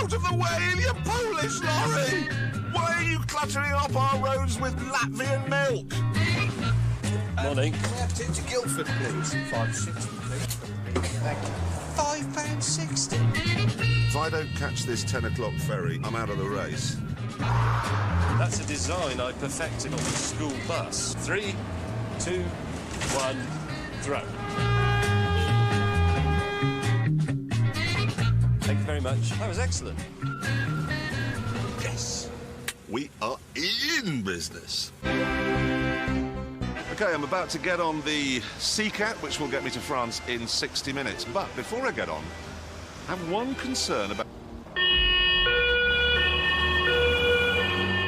Out of the way, you Polish lorry! Why are you cluttering up our roads with Latvian milk? Morning. Can we have two to Guildford, please? £5.60, please. Thank you. £5.60? If I don't catch this 10 o'clock ferry, I'm out of the race. That's a design I perfected on the school bus. 3, 2, 1, throw. Thank you very much. That was excellent. Yes, we are in business. Okay, I'm about to get on the Seacat, which will get me to France in 60 minutes. But before I get on, I have one concern about...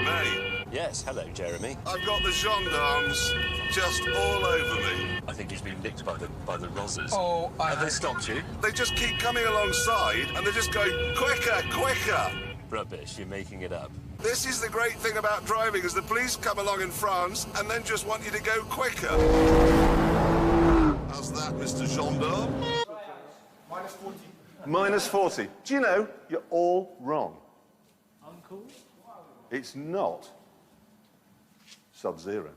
Mate. Yes, hello, Jeremy. I've got the gendarmes just all over me. I think he's been nicked by the Rozzers. Oh, Have they stopped you? They just keep coming alongside and they're just going, quicker, quicker. Rubbish, you're making it up. This is the great thing about driving, is the police come along in France and then just want you to go quicker. How's that, Mr. Gendarme? Minus 40. Minus 40. Do you know, you're all wrong. Uncool? It's not Sub-Zero.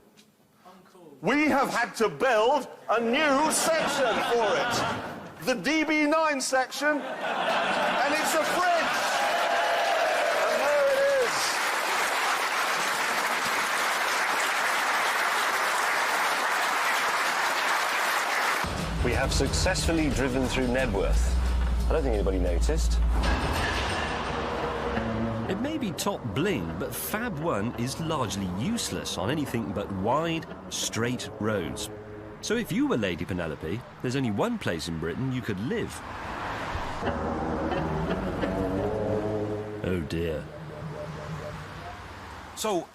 We have had to build a new section for it. The DB9 section, and it's a French. And there it is. We have successfully driven through Nebworth. I don't think anybody noticed. It may be top bling, but Fab 1 is largely useless on anything but wide, straight roads. So if you were Lady Penelope, there's only one place in Britain you could live. Oh dear. So,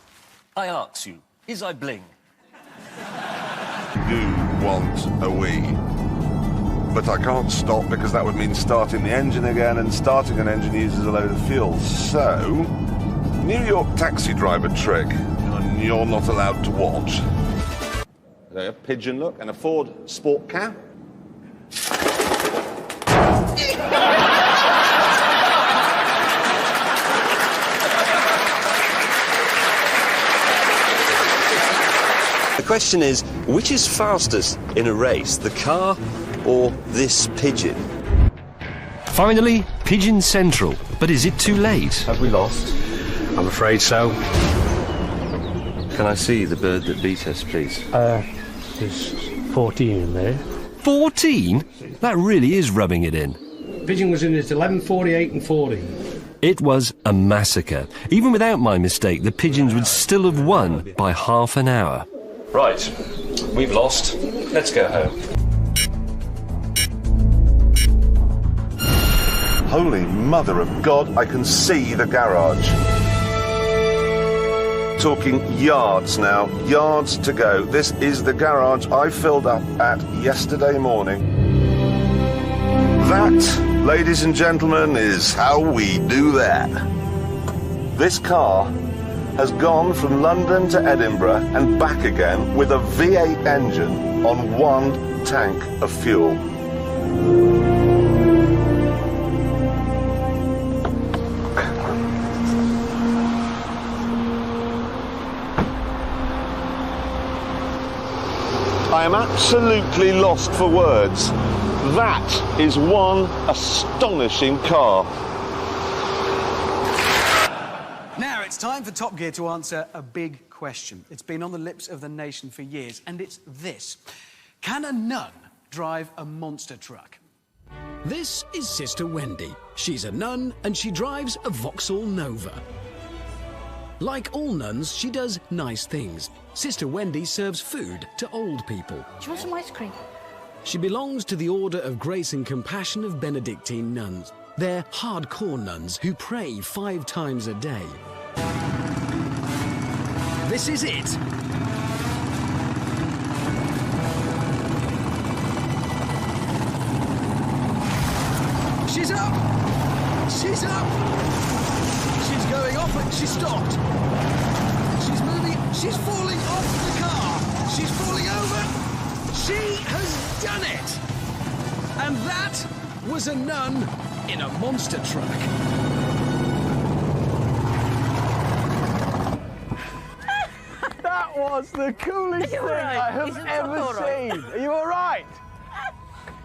I ask you, is I bling? Do want a wee. But I can't stop because that would mean starting the engine again, and starting an engine uses a load of fuel. So, New York taxi driver trick, and you're not allowed to watch. There, a pigeon look, and a Ford Sport Car. The question is, which is fastest in a race, the car or this pigeon? Finally, Pigeon Central. But is it too late? Have we lost? I'm afraid so. Can I see the bird that beat us, please? There's 14 in there. 14? That really is rubbing it in. Pigeon was in at 11, 48 and 14. It was a massacre. Even without my mistake, the Pigeons would still have won by half an hour. Right, we've lost. Let's go home. Holy Mother of God, I can see the garage. Talking yards now, yards to go. This is the garage I filled up at yesterday morning. That, ladies and gentlemen, is how we do that. This car has gone from London to Edinburgh and back again with a V8 engine on one tank of fuel. I am absolutely lost for words. That is one astonishing car. Now it's time for Top Gear to answer a big question. It's been on the lips of the nation for years, and it's this. Can a nun drive a monster truck? This is Sister Wendy. She's a nun and she drives a Vauxhall Nova. Like all nuns, she does nice things. Sister Wendy serves food to old people. Do you want some ice cream? She belongs to the Order of Grace and Compassion of Benedictine nuns. They're hardcore nuns who pray 5 times a day. This is it. She's up! She's up! She's going off and she stopped. She's moving. She's falling off the car. She's falling over. She has done it! And that was a nun in a monster truck. That was the coolest thing right? I have Isn't ever that all right? seen. Are you all right?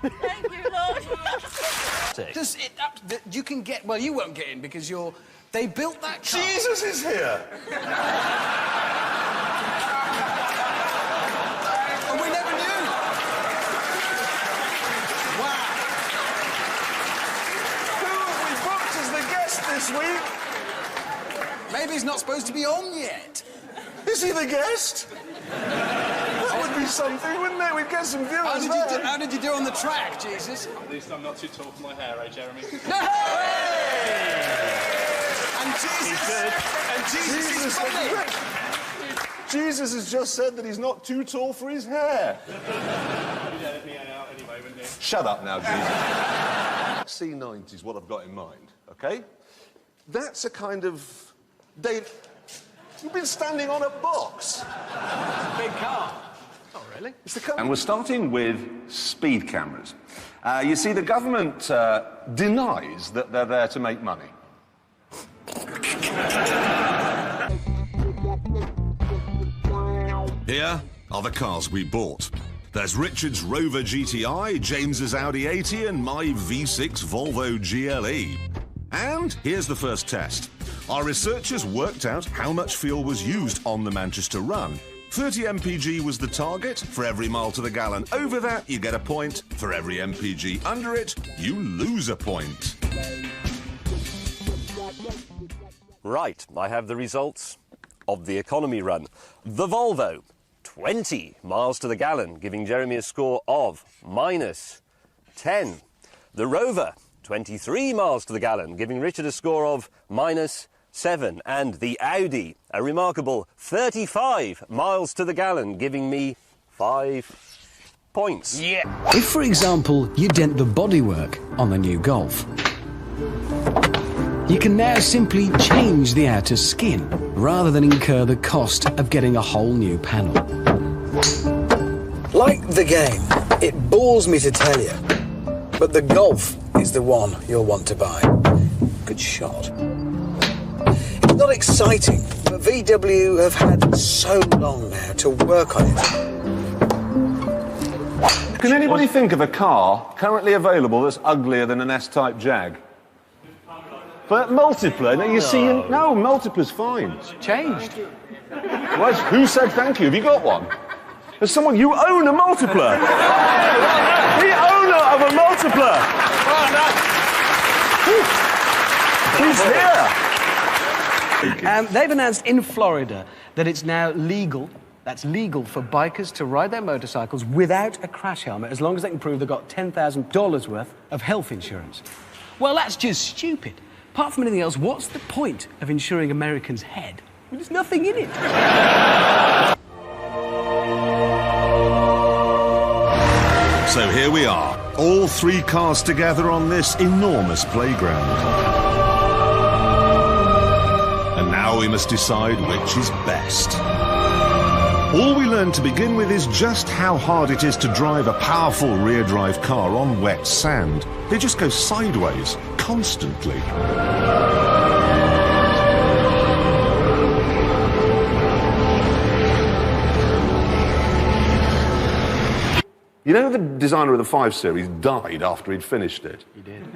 Thank you, Lord. You can get... Well, you won't get in because you're... They built that car... Jesus is here! And we never knew! Wow. Who have we booked as the guest this week? Maybe he's not supposed to be on yet. Is he the guest? That would be something, wouldn't it? We'd get some viewers there. How did you do on the track, Jesus? At least I'm not too tall for my hair, eh, Jeremy? And Jesus is funny. Jesus has just said that he's not too tall for his hair. You'd edit me out anyway, wouldn't you? Shut up now, Jesus. C90 is what I've got in mind, OK? That's a kind of... You've been standing on a box. Big car. Not really. It's the and we're starting with speed cameras. You see, the government denies that they're there to make money. Here are the cars we bought. There's Richard's Rover GTI, James's Audi 80, and my V6 Volvo GLE. And here's the first test. Our researchers worked out how much fuel was used on the Manchester run. 30 mpg was the target for every mile to the gallon. Over that, you get a point. For every mpg under it, you lose a point. Right, I have the results of the economy run. The Volvo, 20 miles to the gallon, giving Jeremy a score of -10. The Rover, 23 miles to the gallon, giving Richard a score of -7. And the Audi, a remarkable 35 miles to the gallon, giving me 5 points. Yeah. If, for example, you dent the bodywork on the new Golf, you can now simply change the outer skin rather than incur the cost of getting a whole new panel. Like the game, it bores me to tell you, but the Golf is the one you'll want to buy. Good shot. It's not exciting, but VW have had so long now to work on it. Can anybody think of a car currently available that's uglier than an S-Type Jag? But Multipla, no, Multipla's fine. It's changed. Well, who said thank you? Have you got one? There's someone, you own a Multipla! The owner of a Multipla! He's here! They've announced in Florida that it's now legal, that's legal for bikers to ride their motorcycles without a crash helmet as long as they can prove they've got $10,000 worth of health insurance. Well, that's just stupid. Apart from anything else, what's the point of insuring Americans' head? Well, there's nothing in it. So here we are, all 3 cars together on this enormous playground. And now we must decide which is best. All we learn to begin with is just how hard it is to drive a powerful rear-drive car on wet sand. They just go sideways, constantly. You know the designer of the 5 Series died after he'd finished it? He did.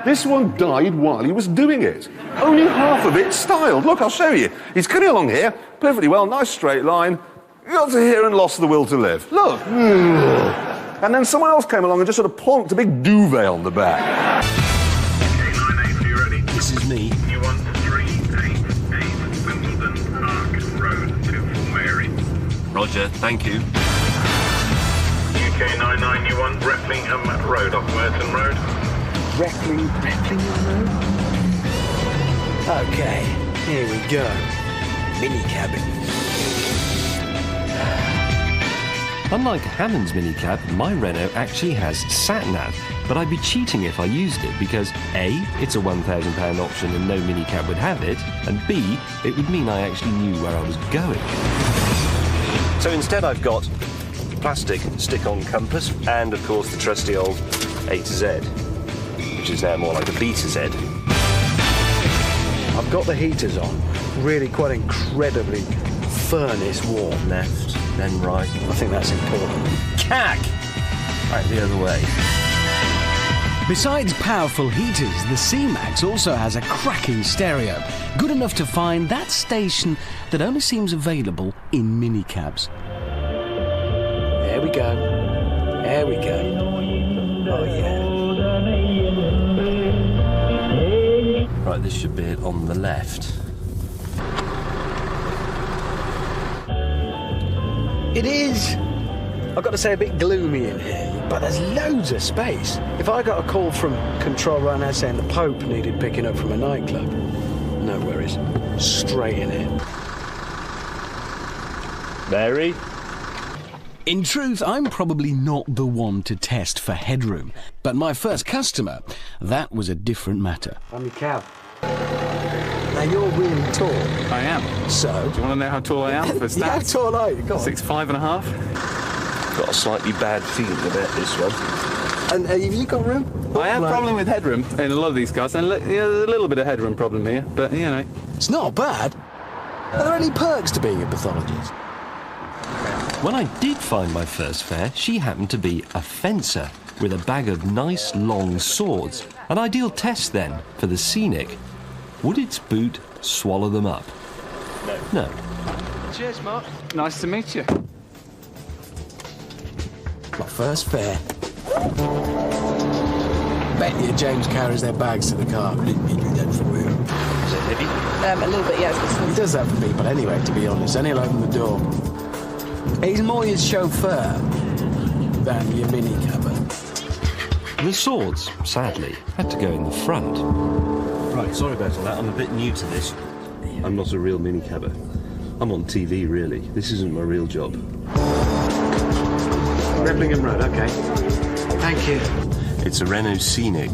This one died while he was doing it. Only half of it styled. Look, I'll show you. He's cutting along here, perfectly well, nice straight line. Got to here and lost the will to live. Look. And then someone else came along and just sort of plonked a big duvet on the back. This is me. You want 388 Wimbledon Park Road to Mary. Roger, thank you. UK 99, you want Replingham Road off Merton Road. Replingham Road? Okay, here we go. Mini cabin. Unlike Hammond's minicab, my Renault actually has sat-nav, but I'd be cheating if I used it because A, it's a £1,000 option and no minicab would have it, and B, it would mean I actually knew where I was going. So instead I've got plastic stick-on compass and, of course, the trusty old A to Z, which is now more like a B to Z. I've got the heaters on, really quite incredibly furnace warm. Left, then right. I think that's important. Cack! Right, the other way. Besides powerful heaters, the C-Max also has a cracking stereo, good enough to find that station that only seems available in minicabs. There we go. There we go. Oh, yeah. Right, this should be it on the left. It is, I've got to say, a bit gloomy in here, but there's loads of space. If I got a call from control right now saying the Pope needed picking up from a nightclub, no worries, straight in it. Mary? In truth, I'm probably not the one to test for headroom, but my first customer, that was a different matter. I'm your cab. Now, you're really tall. I am. So? Do you want to know how tall I am for stats? Yeah, how tall are you? Go on. 6'5½". Got a slightly bad feeling about this one. And have you got room? I have a problem with headroom in a lot of these cars, and there's a little bit of headroom problem here, but, you know. It's not bad. Are there any perks to being a pathologist? When I did find my first fare, she happened to be a fencer with a bag of nice long swords. An ideal test, then, for the scenic. Would its boot swallow them up? No. Cheers, Mark. Nice to meet you. My first fare. Bet you James carries their bags to the car. Didn't he do that for you? Is it heavy? A little bit, yes. He does that for people anyway, to be honest. Then he'll open the door. He's more your chauffeur than your minicabber. The swords, sadly, had to go in the front. Right, sorry about all that. I'm a bit new to this. I'm not a real minicabber. I'm on TV, really. This isn't my real job. Replingham Road, OK. Thank you. It's a Renault Scenic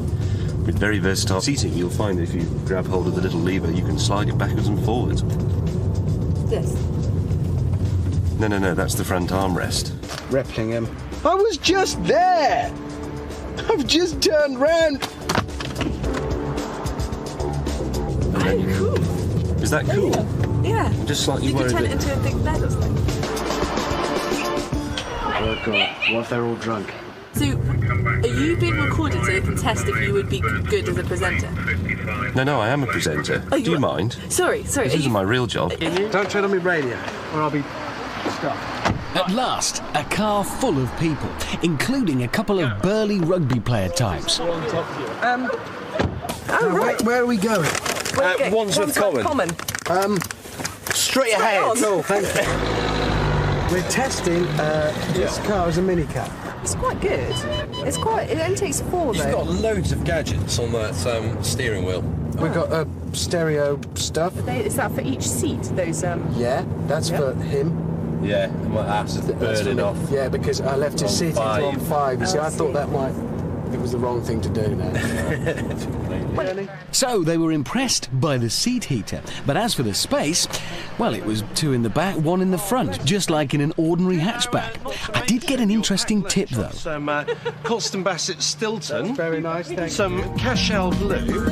with very versatile seating. You'll find if you grab hold of the little lever, you can slide it backwards and forwards. This. No, that's the front armrest. Replingham. I was just there! I've just turned round. Cool. Is that cool? Yeah. I'm just slightly You could worried turn that... it into a big bed or something. Oh, God. What if they're all drunk? So, are you being recorded so they can test if you would be good as a presenter? No, I am a presenter. Oh, Do you mind? Sorry. This isn't my real job. Don't tread on me radio, or I'll be stuck. At last, a car full of people, including a couple of burly rugby player types. Oh, right. Where are we going? Wandsworth Common. Straight ahead. Oh, thank you. We're testing this car as a minicab. It's quite good. It only takes 4 though. It's got loads of gadgets on that steering wheel. We've got stereo stuff. Is that for each seat? Those Yeah, that's for him. Yeah, my ass is burning off. Yeah, because I left his seat on 5. You see, I thought it was the wrong thing to do now. So they were impressed by the seat heater, but as for the space, well, it was 2 in the back, 1 in the front, just like in an ordinary hatchback. I did get an interesting tip though. Some Colston Bassett Stilton. That's very nice, thank you. Some Cashel Blue.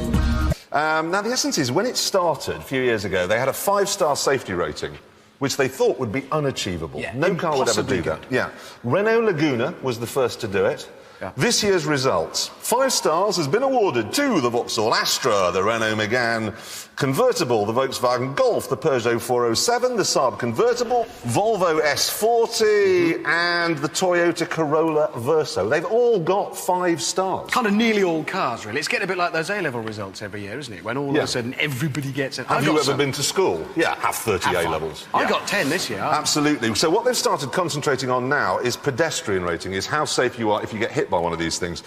Now, the essence is, when it started a few years ago, they had a 5-star safety rating, which they thought would be unachievable. Yeah, no car would ever do that. Yeah. Renault Laguna was the first to do it. Yeah. This year's results. 5 stars has been awarded to the Vauxhall Astra, the Renault Megane convertible, the Volkswagen Golf, the Peugeot 407, the Saab convertible, Volvo S40 and the Toyota Corolla Verso. They've all got 5 stars. Kind of nearly all cars, really. It's getting a bit like those A-level results every year, isn't it? When all of a sudden everybody gets it. Have you ever been to school? Yeah, have 30 A-levels. I got 10 this year. Absolutely. So what they've started concentrating on now is pedestrian rating, is how safe you are if you get hit by one of these things.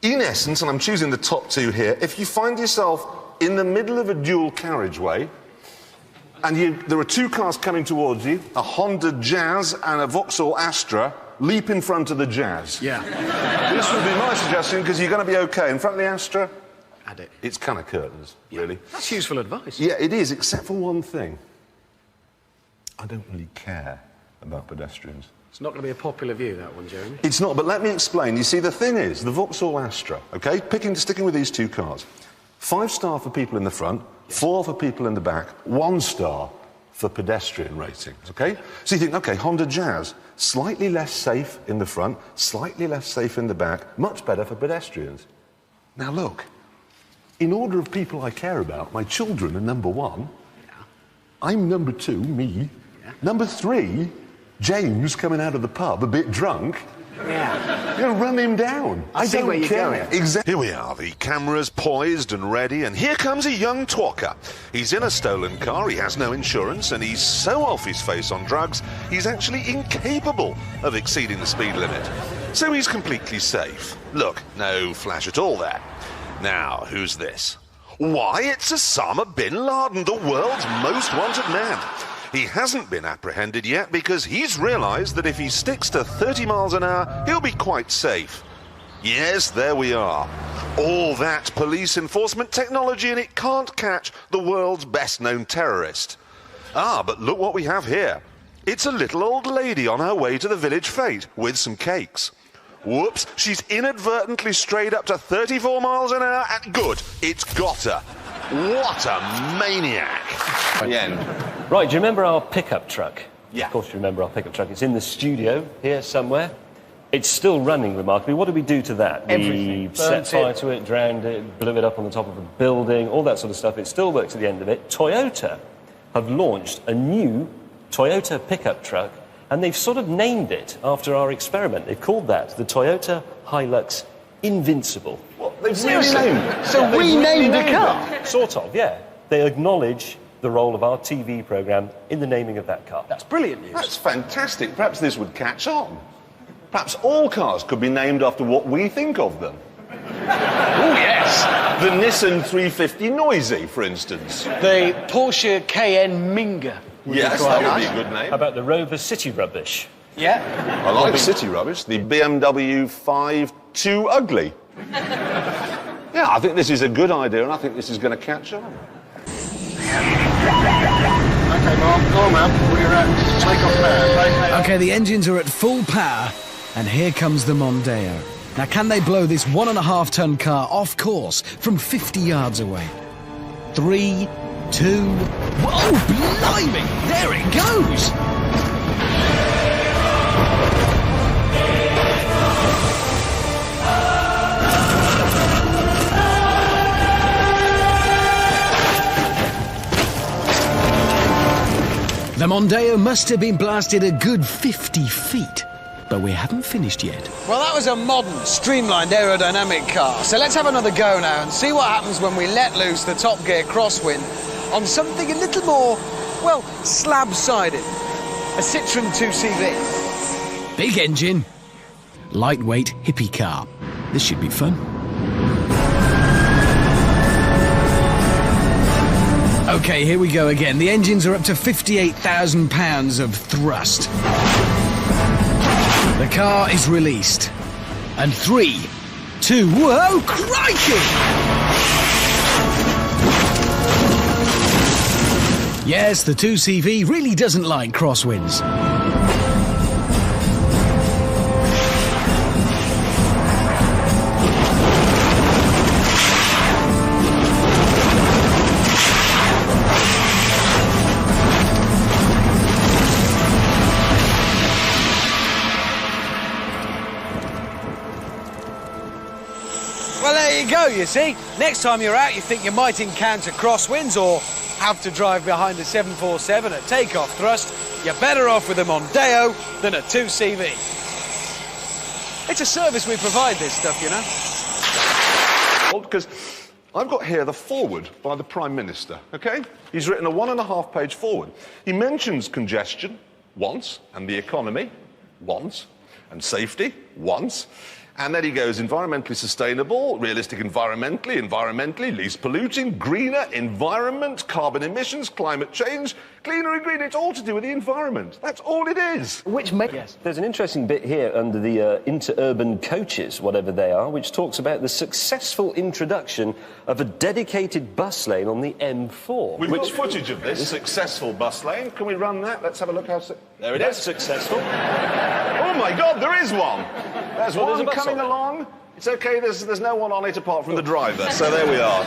In essence, and I'm choosing the top 2 here, if you find yourself in the middle of a dual carriageway and there are 2 cars coming towards you, a Honda Jazz and a Vauxhall Astra, leap in front of the Jazz. Yeah. This would be my suggestion, because you're going to be OK. In front of the Astra, Had it. It's kind of curtains, really. That's useful advice. Yeah, it is, except for one thing. I don't really care about pedestrians. It's not going to be a popular view, that one, Jeremy. It's not, but let me explain. You see, the thing is, the Vauxhall Astra, OK, sticking with these 2 cars, 5 star for people in the front, 4 for people in the back, 1 star for pedestrian ratings, okay? So you think, okay, Honda Jazz, slightly less safe in the front, slightly less safe in the back, much better for pedestrians. Now look, in order of people I care about, my children are number 1. Yeah. I'm number 2, me. Yeah. Number 3, James coming out of the pub a bit drunk. Yeah. You know, run him down. I see where you're going. Exactly. Here we are, the camera's poised and ready, and here comes a young twalker. He's in a stolen car, he has no insurance, and he's so off his face on drugs, he's actually incapable of exceeding the speed limit. So he's completely safe. Look, no flash at all there. Now, who's this? Why, it's Osama bin Laden, the world's most wanted man. He hasn't been apprehended yet because he's realised that if he sticks to 30 miles an hour, he'll be quite safe. Yes, there we are. All that police enforcement technology and it can't catch the world's best-known terrorist. Ah, but look what we have here. It's a little old lady on her way to the village fete with some cakes. Whoops, she's inadvertently strayed up to 34 miles an hour and good, it's got her. What a maniac. The end. Right, do you remember our pickup truck? Yeah. Of course you remember our pickup truck. It's in the studio here somewhere. It's still running remarkably. What did we do to that? Everything. We set fire to it, drowned it, blew it up on the top of a building, all that sort of stuff. It still works at the end of it. Toyota have launched a new Toyota pickup truck, and they've sort of named it after our experiment. They've called that the Toyota Hilux Invincible. What? They've really named it? So we named the car? Sort of, yeah. They acknowledge the role of our TV programme in the naming of that car. That's brilliant news. That's fantastic. Perhaps this would catch on. Perhaps all cars could be named after what we think of them. Oh, yes. The Nissan 350 Noisy, for instance. The Porsche Cayenne Minger. Yes, that would be a good name. How about the Rover City Rubbish? Yeah. I like City Rubbish. The BMW 5 Ugly. Yeah, I think this is a good idea, and I think this is going to catch on. Okay, Mark, go on, man. We're at take-off power. Okay, the engines are at full power, and here comes the Mondeo. Now, can they blow this 1.5-ton car off course from 50 yards away? 3, 2... Whoa, blimey! There it goes! The Mondeo must have been blasted a good 50 feet. But we haven't finished yet. Well, that was a modern, streamlined aerodynamic car. So let's have another go now and see what happens when we let loose the Topgear crosswind on something a little more, well, slab-sided. A Citroen 2CV. Big engine, lightweight hippie car. This should be fun. Okay, here we go again. The engines are up to 58,000 pounds of thrust. The car is released. And 3, 2, whoa, crikey! Yes, the 2CV really doesn't like crosswinds. Well, there you go, you see. Next time you're out, you think you might encounter crosswinds or have to drive behind a 747 at takeoff thrust, you're better off with a Mondeo than a 2CV. It's a service we provide, this stuff, you know. Because I've got here the foreword by the Prime Minister, OK? He's written a 1.5-page foreword. He mentions congestion once, and the economy once, and safety once. And then he goes environmentally sustainable, realistic environmentally, least polluting, greener environment, carbon emissions, climate change, cleaner and greener. It's all to do with the environment. That's all it is. Which makes... Yes. There's an interesting bit here under the interurban coaches, whatever they are, which talks about the successful introduction of a dedicated bus lane on the M4. We've got footage of this successful bus lane. Can we run that? Let's have a look how... There it is. Successful. Oh, my God, there is one. There's Well, one there's a bus coming on it. along. It's OK, there's no one on it apart from the driver. So there we are.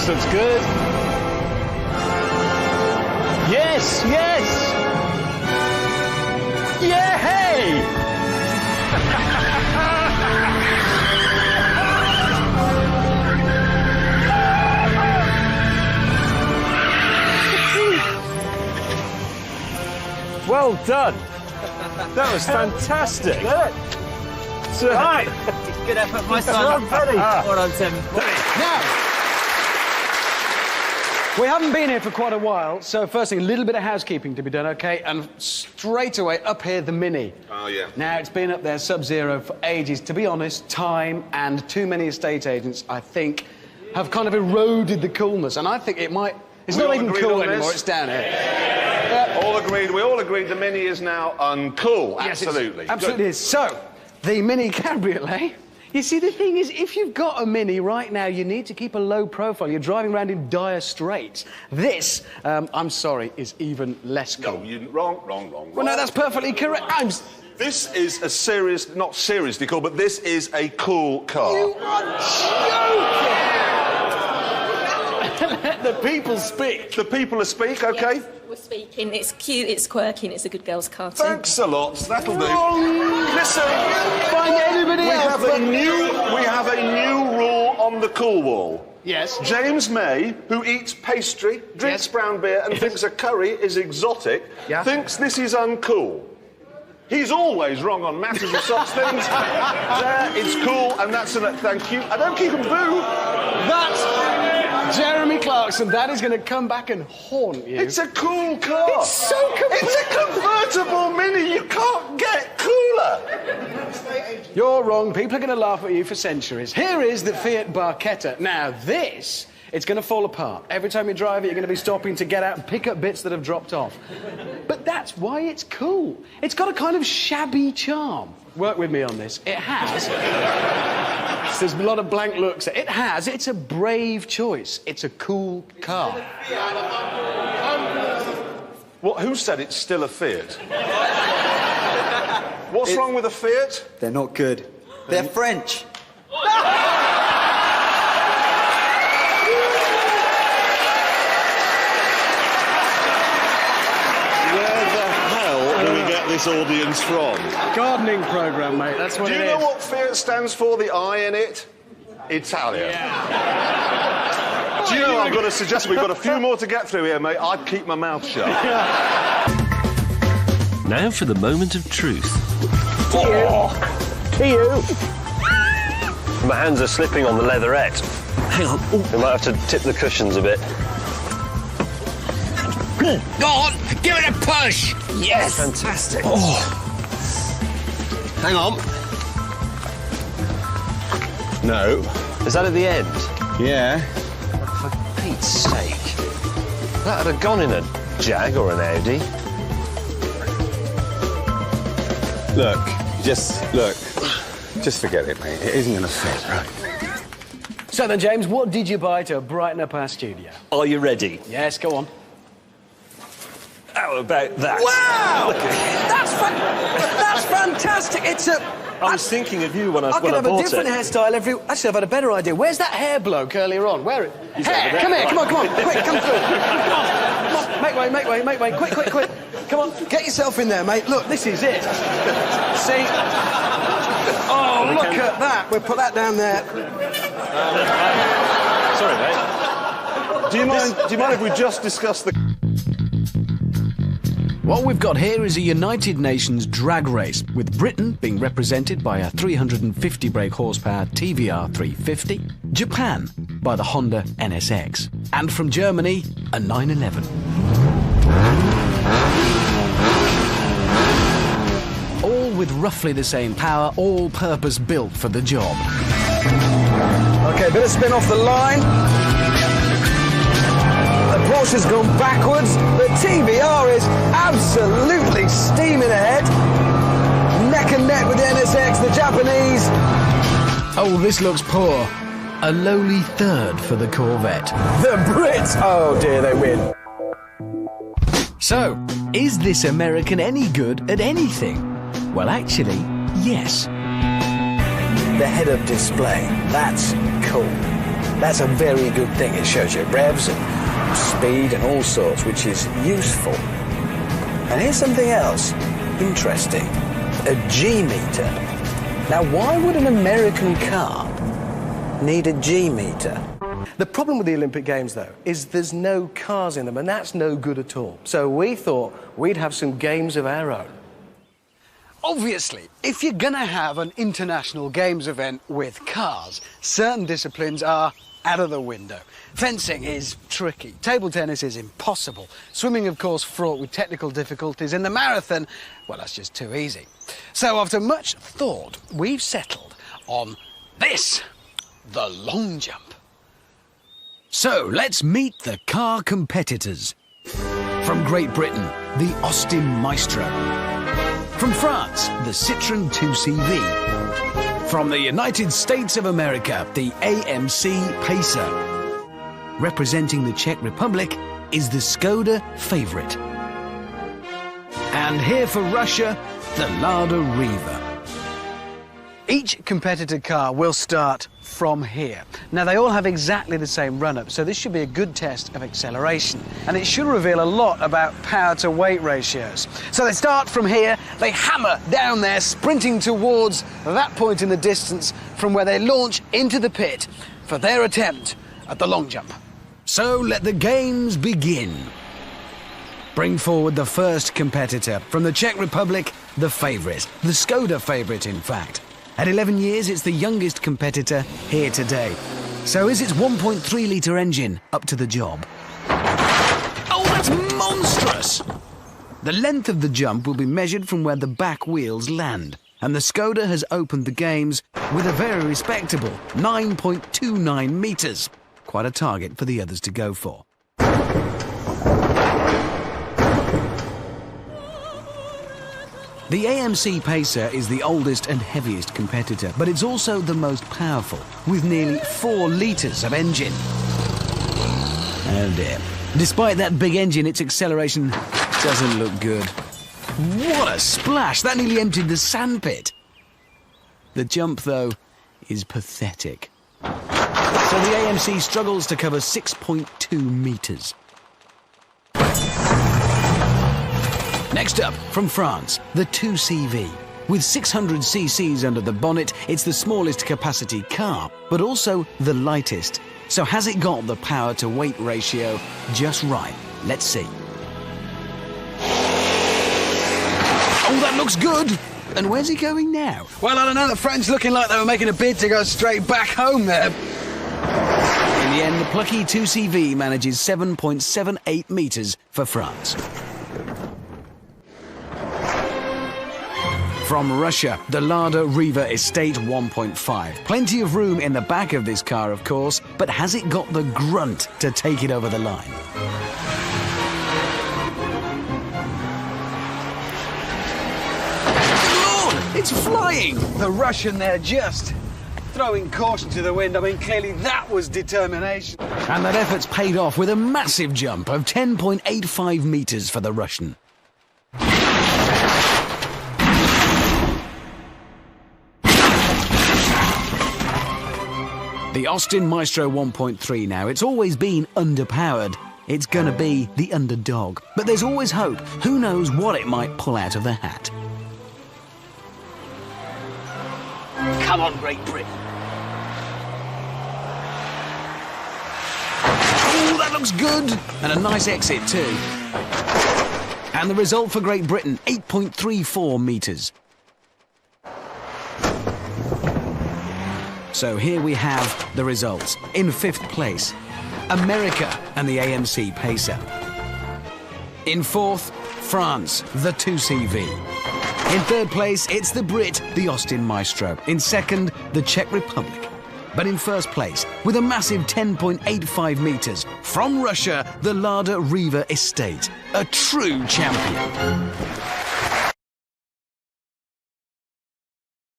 this looks good. Yes, yes! Yeah, hey! Well done. That was fantastic. Good. Right. Good effort, my son. Well done, Tim. Now, we haven't been here for quite a while, so first thing, a little bit of housekeeping to be done, OK? And straight away, up here, the Mini. Oh, yeah. Now, it's been up there, Sub-Zero, for ages. To be honest, time and too many estate agents, I think, have kind of eroded the coolness. And I think it might... It's not even cool anymore, it's down here. All agreed. We all agreed the Mini is now uncool. Yes, Absolutely. Absolutely is. So, the Mini Cabriolet. You see, the thing is, if you've got a Mini right now, you need to keep a low profile. You're driving around in dire straits. This, I'm sorry, is even less cool. No, wrong. Well, no, that's perfectly correct. This is a serious, not seriously cool, but this is a cool car. You are joking! Let the people speak. The people speak, OK? Yes, we're speaking. It's cute, it's quirky, and it's a good girl's car too. Thanks a lot. That'll do. Listen, find anybody else. We have a new rule on the cool wall. Yes. James May, who eats pastry, drinks brown beer, and thinks a curry is exotic, thinks this is uncool. He's always wrong on matters of such things. There, it's cool, and that's a thank you. I don't keep him boo. That's Jeremy Clarkson. That is going to come back and haunt you. It's a cool car. It's so It's a convertible Mini. You can't get cooler. You're wrong. People are going to laugh at you for centuries. Here is the Fiat Barchetta. Now, this... It's going to fall apart. Every time you drive it, you're going to be stopping to get out and pick up bits that have dropped off. But that's why it's cool. It's got a kind of shabby charm. Work with me on this. It has. There's a lot of blank looks. It has. It's a brave choice. It's a cool car. What? Who said it's still a Fiat? What's wrong with a Fiat? They're not good. They're French. This audience from? Gardening programme, mate. That's what it is. Do you know what Fiat stands for, the I in it? Italia. Yeah. Do you know, I've got to suggest we've got a few more to get through here, mate. I'd keep my mouth shut. Now for the moment of truth. To you. My hands are slipping on the leatherette. Hang on. We might have to tip the cushions a bit. Go on, give it a push. Yes. Fantastic. Oh. Hang on. No. Is that at the end? Yeah. For Pete's sake. That would have gone in a Jag or an Audi. Look. Just forget it, mate. It isn't going to fit, right? So then, James, what did you buy to brighten up our studio? Are you ready? Yes, go on. How about that? Wow! That's fantastic. It's a... I was thinking of you when I bought it. I could have a different hairstyle every... Actually, I've had a better idea. Where's that hair bloke earlier on? Where... Hair! Come here, come on. Quick, come through. Come on. Make way. Quick. Come on, get yourself in there, mate. Look, this is it. See? Oh, look at that. We'll put that down there. Sorry, mate. Do you mind if we just discuss the... What we've got here is a United Nations drag race, with Britain being represented by a 350 brake horsepower TVR 350, Japan by the Honda NSX, and from Germany, a 911. All with roughly the same power, all purpose built for the job. OK, bit of spin off the line. The Porsche's gone backwards. The TVR is absolutely steaming ahead. Neck and neck with the NSX, the Japanese. Oh, this looks poor. A lowly third for the Corvette. The Brits! Oh dear, they win. So, is this American any good at anything? Well, actually, yes. The head-up display. That's cool. That's a very good thing. It shows you revs and speed and all sorts, which is useful. And here's something else interesting. A G-meter. Now, why would an American car need a G-meter? The problem with the Olympic Games, though, is there's no cars in them, and that's no good at all. So we thought we'd have some games of our own. Obviously, if you're going to have an international games event with cars, certain disciplines are out of the window. Fencing is tricky. Table tennis is impossible. Swimming, of course, fraught with technical difficulties. And the marathon, well, that's just too easy. So after much thought, we've settled on this, the long jump. So let's meet the car competitors. From Great Britain, the Austin Maestro. From France, the Citroën 2CV. From the United States of America, the AMC Pacer. Representing the Czech Republic is the Skoda Favourite. And here for Russia, the Lada Riva. Each competitor car will start from here. Now, they all have exactly the same run-up, so this should be a good test of acceleration. And it should reveal a lot about power-to-weight ratios. So they start from here, they hammer down there, sprinting towards that point in the distance from where they launch into the pit for their attempt at the long jump. So let the games begin. Bring forward the first competitor from the Czech Republic, the Favourite, the Skoda Favourite, in fact. At 11 years, it's the youngest competitor here today. So is its 1.3-litre engine up to the job? Oh, that's monstrous! The length of the jump will be measured from where the back wheels land, and the Skoda has opened the games with a very respectable 9.29 metres. Quite a target for the others to go for. The AMC Pacer is the oldest and heaviest competitor, but it's also the most powerful, with nearly 4 litres of engine. Oh dear. Despite that big engine, its acceleration doesn't look good. What a splash! That nearly emptied the sandpit. The jump, though, is pathetic. So the AMC struggles to cover 6.2 metres. Next up, from France, the 2CV. With 600 cc's under the bonnet, it's the smallest capacity car, but also the lightest. So has it got the power-to-weight ratio just right? Let's see. Oh, that looks good! And where's he going now? Well, I don't know. The French looking like they were making a bid to go straight back home there. In the end, the plucky 2CV manages 7.78 metres for France. From Russia, the Lada Riva Estate 1.5. Plenty of room in the back of this car, of course, but has it got the grunt to take it over the line? Lord, it's flying! The Russian there just throwing caution to the wind. I mean, clearly that was determination. And that effort's paid off with a massive jump of 10.85 metres for the Russian. The Austin Maestro 1.3 now. It's always been underpowered. It's gonna be the underdog. But there's always hope. Who knows what it might pull out of the hat. Come on, Great Britain. Oh, that looks good. And a nice exit too. And the result for Great Britain, 8.34 metres. So here we have the results. In 5th place, America and the AMC Pacer. In 4th, France, the 2CV. In 3rd place, it's the Brit, the Austin Maestro. In 2nd, the Czech Republic. But in 1st place, with a massive 10.85 metres, from Russia, the Lada Riva Estate. A true champion.